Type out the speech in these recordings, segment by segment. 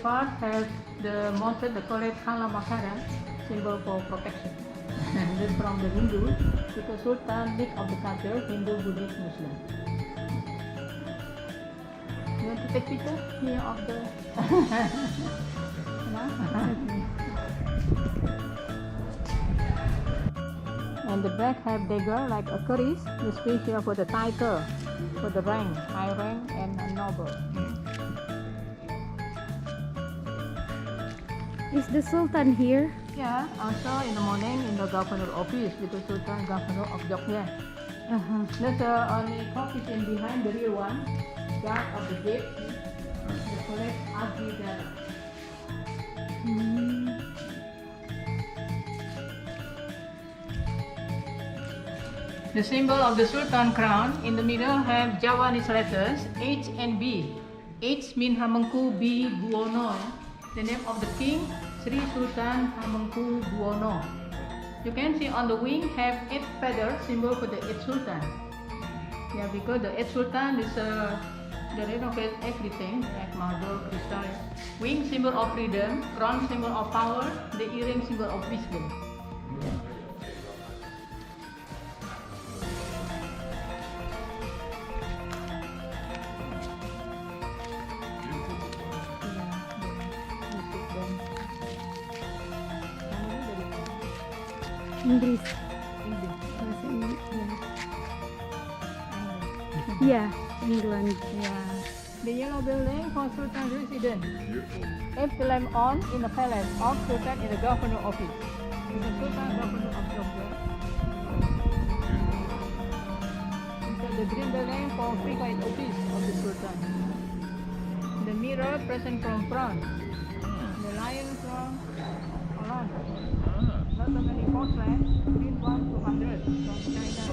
part has the mounted the correct Kala Makara, symbol for protection. And then from the Hindu, because Sultan mix of the culture, Hindu, Buddhist, Muslim. You want to take picture here of the no? And the back have dagger like a keris, the special for the title, for the rank, high rank and a noble. Is the Sultan here? Yeah, also in the morning in the governor office because Sultan governor of Yogyakarta. There's only coffee in behind the real one, guard of the gate, the correct Abdi Dara. The symbol of the Sultan crown in the middle have Javanese letters H and B. H means Hamengku, B Buwono. The name of the king, Sri Sultan Hamengku Buwono. You can see on the wing have 8 feathers, symbol for the 8 Sultan. Yeah, because the 8 Sultan is they renovate everything like marble, crystal. Wing symbol of freedom, crown symbol of power, the earring symbol of wisdom. Inggris. Yeah, England. Yeah. The yellow building for Sultan residence. If the lamp on in the palace of Sultan in the governor office. The Sultan governor of Yogyakarta. The green building for free quiet office of the Sultan. The mirror present from France. The lion from Holland. Not so many porcelain, green one 200 from China.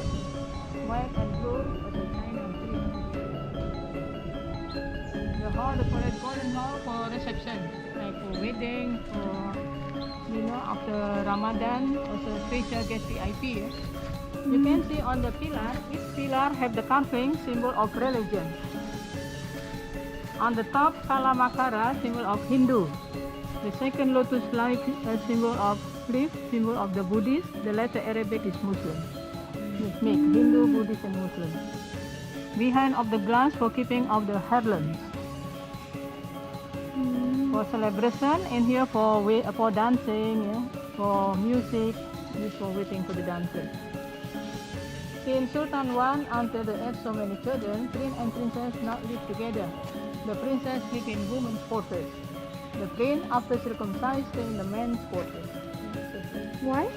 White and blue at the China 300. The hall, the correct golden hall for reception, like for wedding, for after Ramadan, also special guest VIP. You can see on the pillar, each pillar have the carving symbol of religion. On the top, Kala Makara, symbol of Hindu. The second lotus like symbol of leaf, symbol of the Buddhist. The letter Arabic is Muslim. It's mixed, Hindu, Buddhist and Muslim. Behind of the glass for keeping of the heirlooms. For celebration, in here for dancing, yeah, for music, used for waiting for the dancers. Since Sultan one until the age so many children, prince and princess not live together. The princess live in woman's quarters. The prince after circumcised stay in the man's quarters. Why?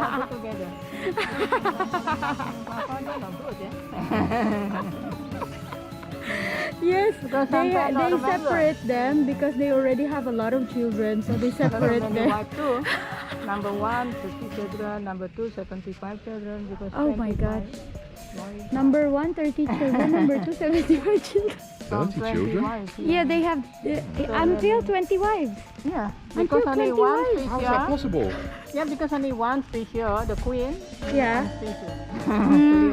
Not together. Yes, they separate them because they already have a lot of children, so they separate them. Number 1, 50 children. Number 2, 75 children. Because oh my God. Number 1, 30 children. Number 2, 75 children. 70 children? Yeah, they have until 20 wives. Yeah, until because only 20 one wives. special. How is that possible? Yeah, because only one special, the queen. Yeah.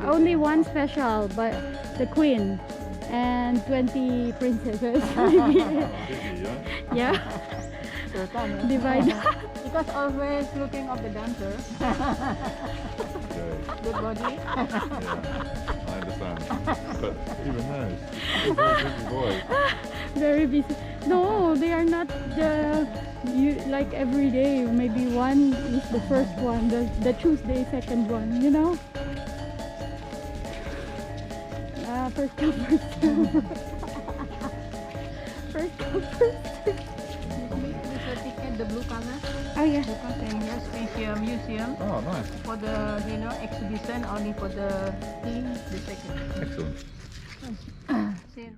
Only one special, but the queen. And 20 princesses. Yeah. Divide. Because always looking of the dancer. Good body. Yeah, I understand. But even those, they're very busy boys. Very busy. No, they are not like every day. Maybe one is the first one, the Tuesday second one, you know? First come, first serve. First come, first serve. This ticket, the blue color. Oh yeah. Because in here special museum. Oh, nice. For the exhibition only for the king, the second. Excellent. See.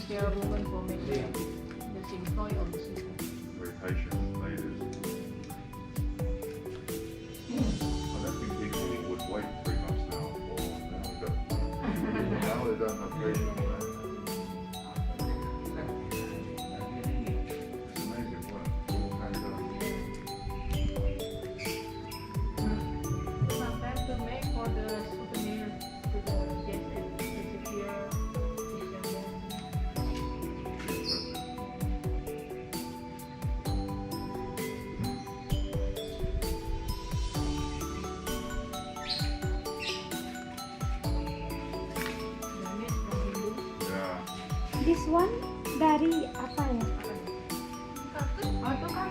spare woman for making the employee of the system. Very patient ladies. I don't think people would wait 3 months now. Now they don't have patience. It's amazing work. All handdone. Sometimes to make for the souvenir to the guests and disappear. Yeah. This one dari apa ya? Oh itu kan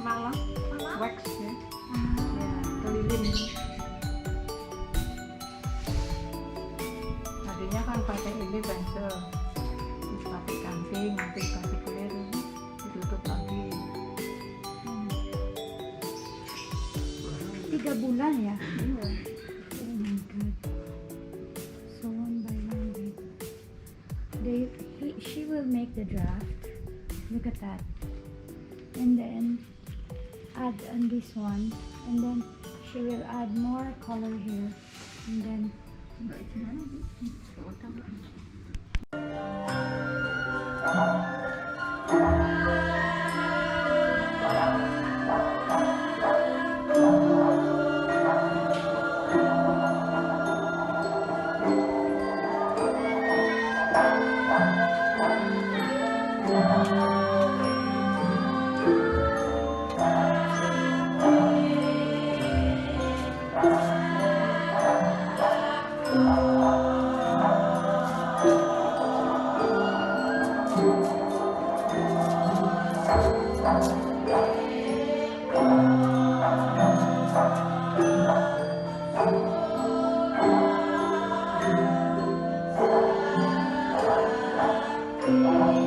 malam wax ya, kelilin. Tadinya kan pakai ini pensel, terus pakai kancing, nanti kasih clear, ditutup lagi. 3 bulan ya? Oh my god. So one by one she will make the draft. Look at that. And then add on this one. And then she will add more color here. And then Yeah.